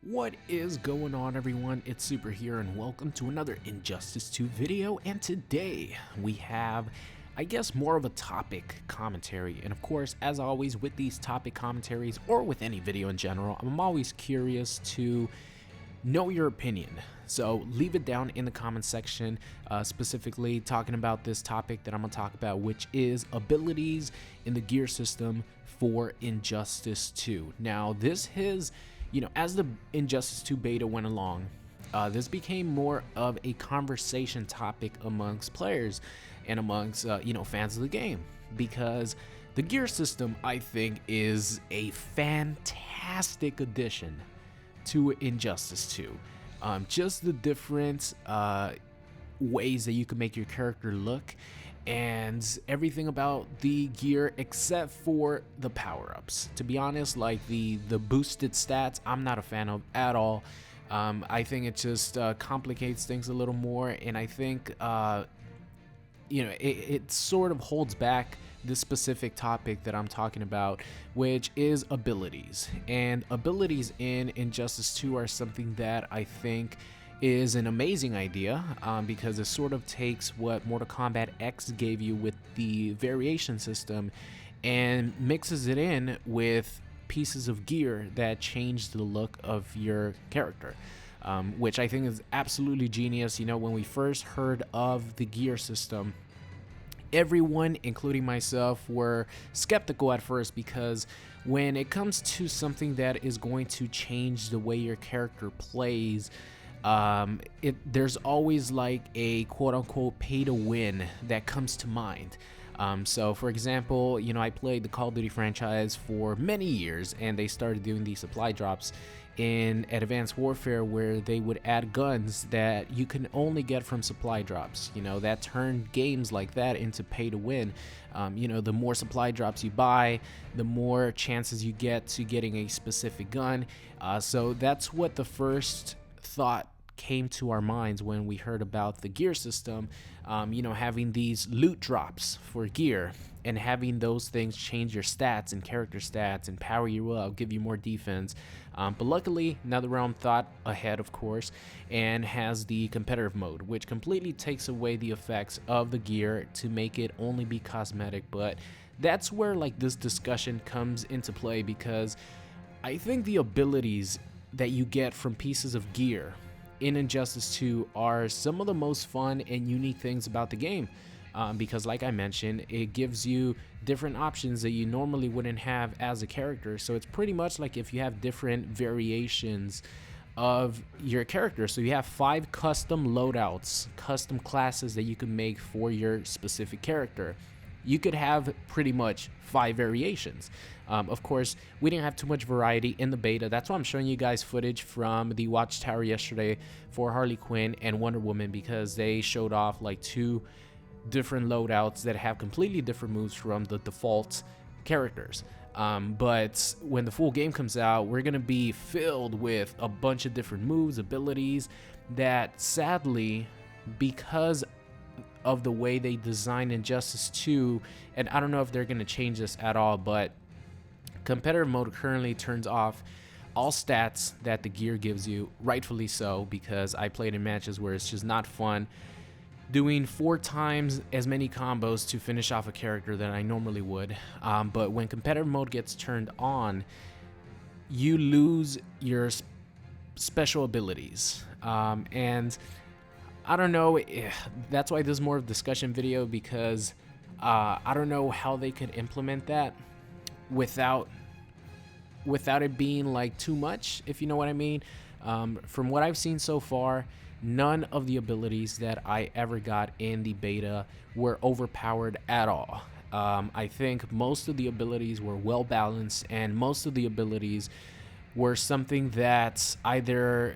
What is going on, everyone? It's Super here and welcome to another Injustice 2 video. And today we have, I guess, more of a topic commentary. And of course, as always with these topic commentaries or with any video in general, I'm always curious to know your opinion. So leave it down in the comment section, specifically talking about this topic that I'm going to talk about, which is abilities in the gear system for Injustice 2. Now, this is, as the Injustice 2 beta went along, this became more of a conversation topic amongst players and amongst, fans of the game, because the gear system, I think, is a fantastic addition to Injustice 2. Just the different ways that you can make your character look and everything about the gear except for the power-ups. To be honest, like the boosted stats, I'm not a fan of at all. I think it just complicates things a little more, and I think it sort of holds back this specific topic that I'm talking about, which is abilities. And abilities in Injustice 2 are something that I think is an amazing idea, because it sort of takes what Mortal Kombat X gave you with the variation system and mixes it in with pieces of gear that change the look of your character, which I think is absolutely genius. When we first heard of the gear system, everyone, including myself, were skeptical at first, because when it comes to something that is going to change the way your character plays, there's always like a quote-unquote pay to win that comes to mind. So for example, I played the Call of Duty franchise for many years, and they started doing these supply drops in Advanced Warfare where they would add guns that you can only get from supply drops. That turned games like that into pay to win. The more supply drops you buy, the more chances you get to getting a specific gun. So that's what the first thought came to our minds when we heard about the gear system, having these loot drops for gear and having those things change your stats and character stats and power you up, give you more defense. But luckily, NetherRealm thought ahead, of course, and has the competitive mode, which completely takes away the effects of the gear to make it only be cosmetic. But that's where this discussion comes into play, because I think the abilities that you get from pieces of gear in Injustice 2 are some of the most fun and unique things about the game, because like I mentioned, it gives you different options that you normally wouldn't have as a character. So it's pretty much like if you have different variations of your character. So you have 5 custom loadouts, custom classes that you can make for your specific character. You could have pretty much 5 variations. Of course, we didn't have too much variety in the beta. That's why I'm showing you guys footage from the Watchtower yesterday for Harley Quinn and Wonder Woman, because they showed off 2 different loadouts that have completely different moves from the default characters. But when the full game comes out, we're going to be filled with a bunch of different moves, abilities that sadly, because of the way they designed Injustice 2, and I don't know if they're going to change this at all, but competitive mode currently turns off all stats that the gear gives you, rightfully so, because I played in matches where it's just not fun doing 4 times as many combos to finish off a character than I normally would. But when competitive mode gets turned on, you lose your special abilities, and I don't know, that's why this is more of a discussion video, because I don't know how they could implement that without it being too much, if you know what I mean. From what I've seen so far, none of the abilities that I ever got in the beta were overpowered at all. I think most of the abilities were well balanced, and most of the abilities were something that either,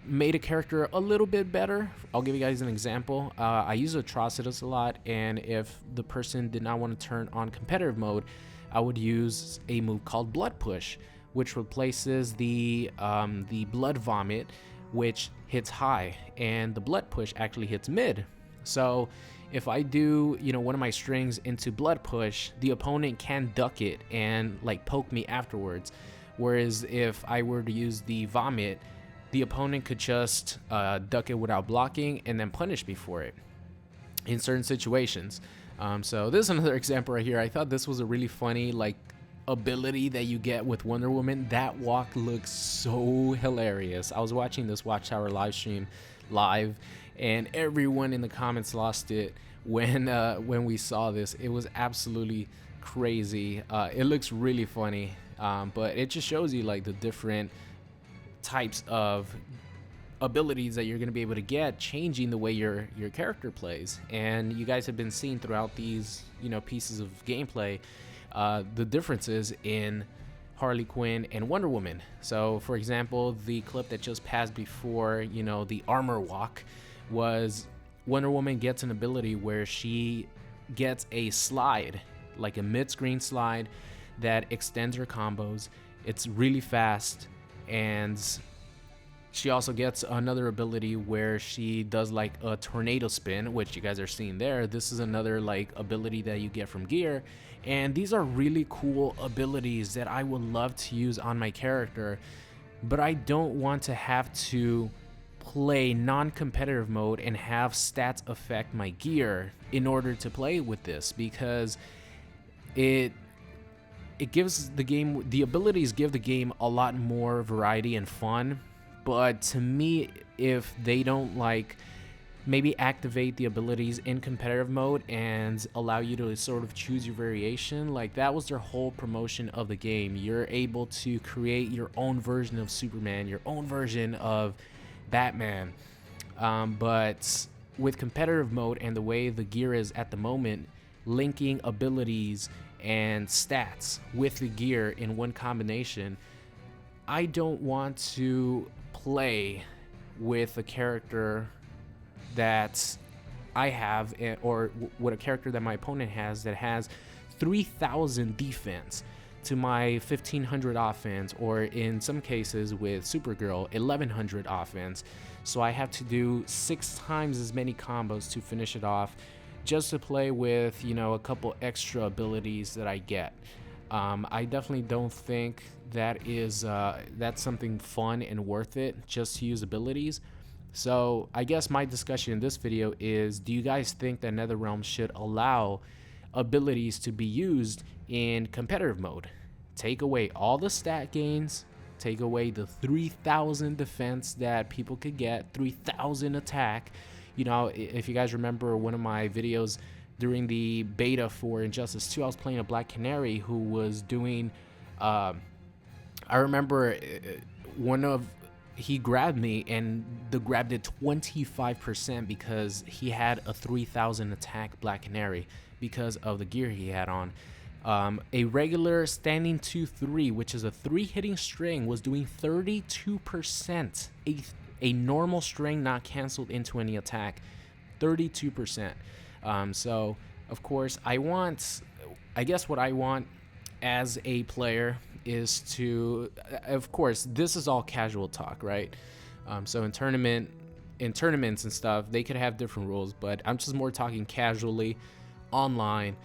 made a character a little bit better. I'll give you guys an example. I use Atrocitus a lot, and if the person did not want to turn on competitive mode, I would use a move called Blood Push, which replaces the Blood Vomit, which hits high, and the Blood Push actually hits mid. So if I do, one of my strings into Blood Push, the opponent can duck it and poke me afterwards. Whereas if I were to use the vomit, the opponent could just duck it without blocking and then punish me for it in certain situations. So this is another example right here. I thought this was a really funny like ability that you get with Wonder Woman. That walk looks so hilarious. I was watching this Watchtower live stream live, and everyone in the comments lost it when we saw this. It was absolutely crazy. It looks really funny, but it just shows you like the different types of abilities that you're going to be able to get, changing the way your character plays. And you guys have been seeing throughout these pieces of gameplay the differences in Harley Quinn and Wonder Woman. So for example, the clip that just passed before the armor walk was Wonder Woman gets an ability where she gets a slide, like a mid-screen slide that extends her combos. It's really fast, and she also gets another ability where she does like a tornado spin, which you guys are seeing there. This is another like ability that you get from gear, and these are really cool abilities that I would love to use on my character, but I don't want to have to play non-competitive mode and have stats affect my gear in order to play with this, because it gives the game, the abilities give the game a lot more variety and fun. But to me, if they don't like maybe activate the abilities in competitive mode and allow you to sort of choose your variation, like that was their whole promotion of the game. You're able to create your own version of Superman, your own version of Batman. But with competitive mode and the way the gear is at the moment, linking abilities and stats with the gear in one combination, I don't want to play with a character that I have, or with a character that my opponent has that has 3,000 defense to my 1,500 offense, or in some cases with Supergirl 1,100 offense. So I have to do 6 times as many combos to finish it off, just to play with a couple extra abilities that I get. I definitely don't think that is that's something fun and worth it just to use abilities. So I guess my discussion in this video is, do you guys think that NetherRealm should allow abilities to be used in competitive mode? Take away all the stat gains, take away the 3,000 defense that people could get, 3,000 attack. If you guys remember one of my videos during the beta for Injustice 2, I was playing a Black Canary who was doing, I remember he grabbed me, and the grab did 25% because he had a 3,000 attack Black Canary because of the gear he had on. A regular standing 2-3, which is a 3 hitting string, was doing 32%. A normal string not canceled into any attack, 32%. So of course I guess what I want as a player is to, of course this is all casual talk, right? So in tournaments and stuff, they could have different rules, but I'm just more talking casually online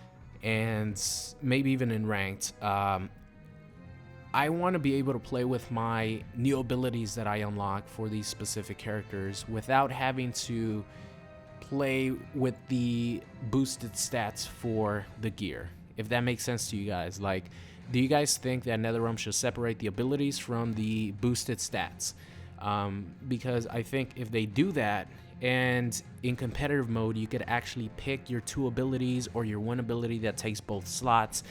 and maybe even in ranked. I want to be able to play with my new abilities that I unlock for these specific characters without having to play with the boosted stats for the gear, if that makes sense to you guys. Like, do you guys think that NetherRealm should separate the abilities from the boosted stats? Because I think if they do that, and in competitive mode you could actually pick your 2 abilities or your 1 ability that takes both slots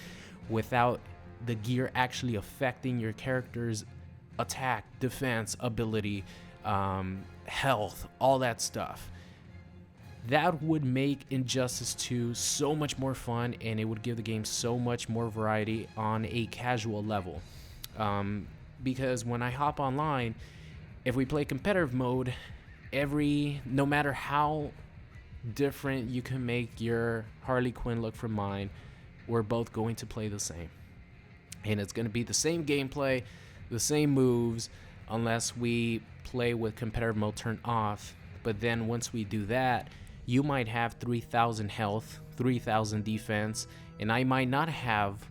without the gear actually affecting your character's attack, defense, ability, health, all that stuff. That would make Injustice 2 so much more fun, and it would give the game so much more variety on a casual level. Because when I hop online, if we play competitive mode, no matter how different you can make your Harley Quinn look from mine, we're both going to play the same. And it's going to be the same gameplay, the same moves, unless we play with competitive mode turned off. But then once we do that, you might have 3,000 health, 3,000 defense, and I might not have,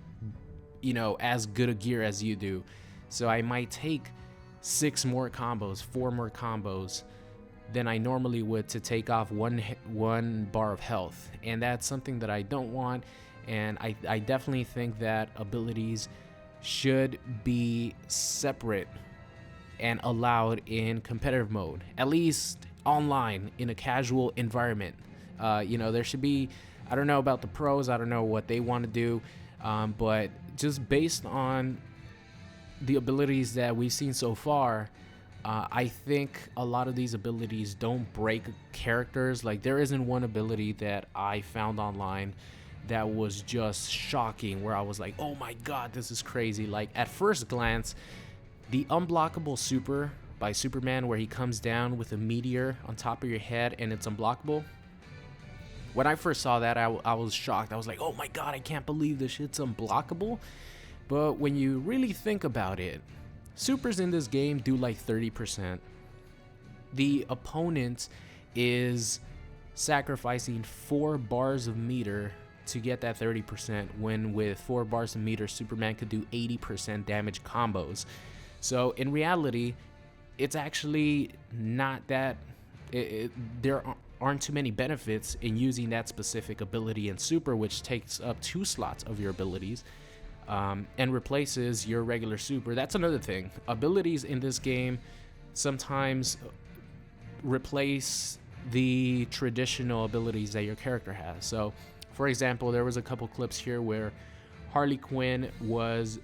as good a gear as you do. So I might take 6 more combos, 4 more combos than I normally would to take off one bar of health. And that's something that I don't want. And I definitely think that abilities should be separate and allowed in competitive mode, at least online in a casual environment. There should be, I don't know about the pros, I don't know what they want to do, but just based on the abilities that we've seen so far, I think a lot of these abilities don't break characters. Like, there isn't one ability that I found online that was just shocking, where I was like, oh my god, this is crazy. Like, at first glance, the unblockable super by Superman, where he comes down with a meteor on top of your head and it's unblockable. When I first saw that, I was shocked. I was like, oh my god, I can't believe this shit's unblockable. But when you really think about it, supers in this game do like 30%. The opponent is sacrificing 4 bars of meter to get that 30%, when with 4 bars of meter, Superman could do 80% damage combos. So in reality, it's actually not that, there aren't too many benefits in using that specific ability in super, which takes up 2 slots of your abilities, and replaces your regular super. That's another thing. Abilities in this game sometimes replace the traditional abilities that your character has. So for example, there was a couple clips here where Harley Quinn was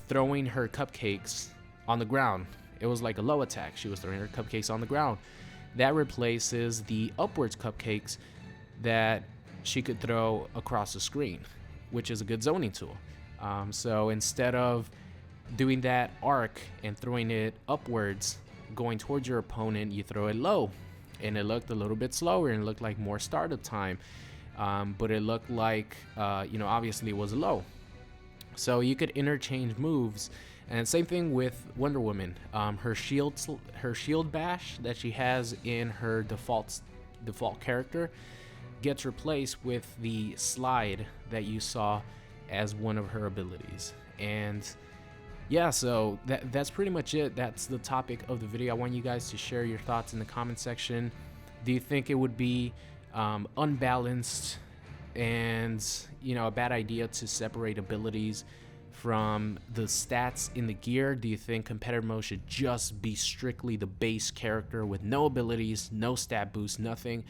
throwing her cupcakes on the ground. It was like a low attack. She was throwing her cupcakes on the ground. That replaces the upwards cupcakes that she could throw across the screen, which is a good zoning tool. So instead of doing that arc and throwing it upwards, going towards your opponent, you throw it low. And it looked a little bit slower and it looked like more startup time. But it looked like, obviously it was low. So you could interchange moves. And same thing with Wonder Woman. Her shield bash that she has in her default character gets replaced with the slide that you saw as one of her abilities. And yeah, so that's pretty much it. That's the topic of the video. I want you guys to share your thoughts in the comment section. Do you think it would be unbalanced and a bad idea to separate abilities from the stats in the gear? Do you think competitive mode should just be strictly the base character with no abilities, no stat boost, nothing?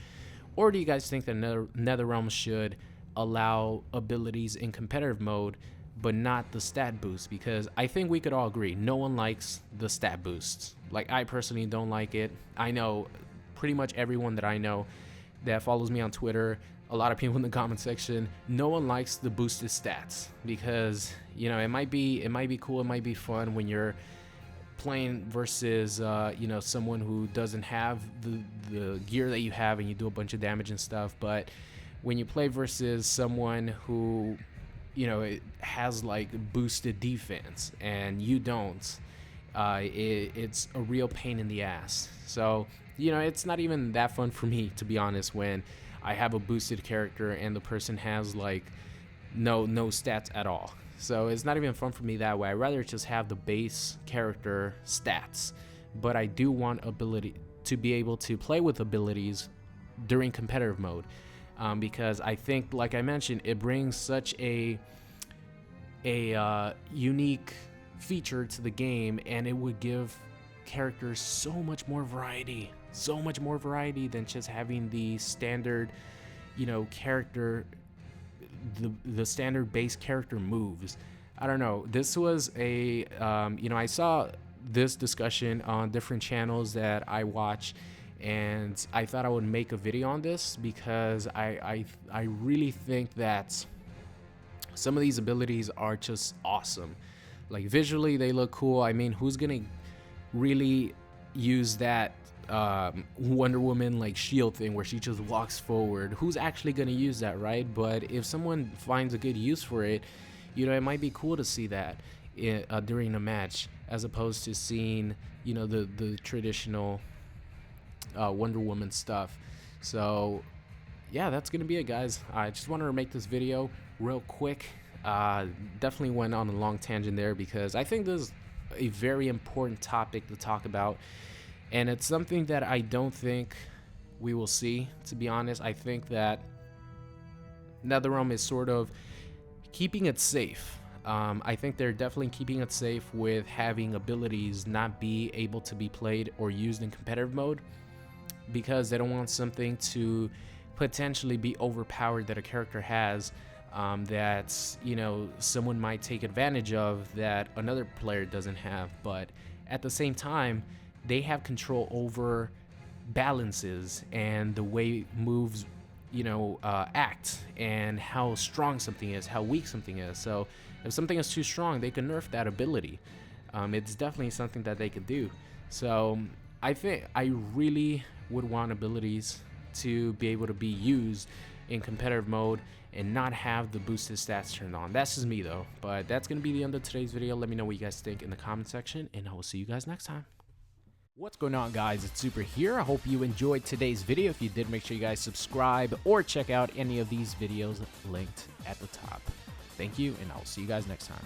Or do you guys think that NetherRealm should allow abilities in competitive mode but not the stat boost? Because I think we could all agree no one likes the stat boosts. Like, I personally don't like it. I know pretty much everyone that I know that follows me on Twitter, a lot of people in the comment section, no one likes the boosted stats, because it might be cool, it might be fun when you're playing versus someone who doesn't have the gear that you have and you do a bunch of damage and stuff. But when you play versus someone who it has like boosted defense and you don't, it's a real pain in the ass. So it's not even that fun for me, to be honest, when I have a boosted character and the person has like no stats at all. So it's not even fun for me that way. I'd rather just have the base character stats, but I do want ability to be able to play with abilities during competitive mode, because I think, like I mentioned, it brings such a unique feature to the game, and it would give characters so much more variety than just having the standard character, the standard base character moves. I don't know, this was a I saw this discussion on different channels that I watch, and I thought I would make a video on this because I really think that some of these abilities are just awesome. Like, visually they look cool. I mean, who's gonna really use that Wonder Woman like shield thing where she just walks forward? Who's actually gonna use that, right? But if someone finds a good use for it, it might be cool to see that during a match, as opposed to seeing the traditional Wonder Woman stuff. So yeah, that's gonna be it, guys. I just wanted to make this video real quick. Definitely went on a long tangent there because I think this a very important topic to talk about, and it's something that I don't think we will see, to be honest. I think that NetherRealm is sort of keeping it safe. I think they're definitely keeping it safe with having abilities not be able to be played or used in competitive mode, because they don't want something to potentially be overpowered that a character has, that, you know, someone might take advantage of that another player doesn't have. But at the same time, they have control over balances and the way moves, you know, act, and how strong something is, how weak something is. So if something is too strong, they can nerf that ability. It's definitely something that they could do. So I think I really would want abilities to be able to be used in competitive mode and not have the boosted stats turned on. That's just me though. But that's going to be the end of today's video. Let me know what you guys think in the comment section, and I will see you guys next time. What's going on, guys? It's Super here. I hope you enjoyed today's video. If you did, make sure you guys subscribe or check out any of these videos linked at the top. Thank you, and I'll see you guys next time.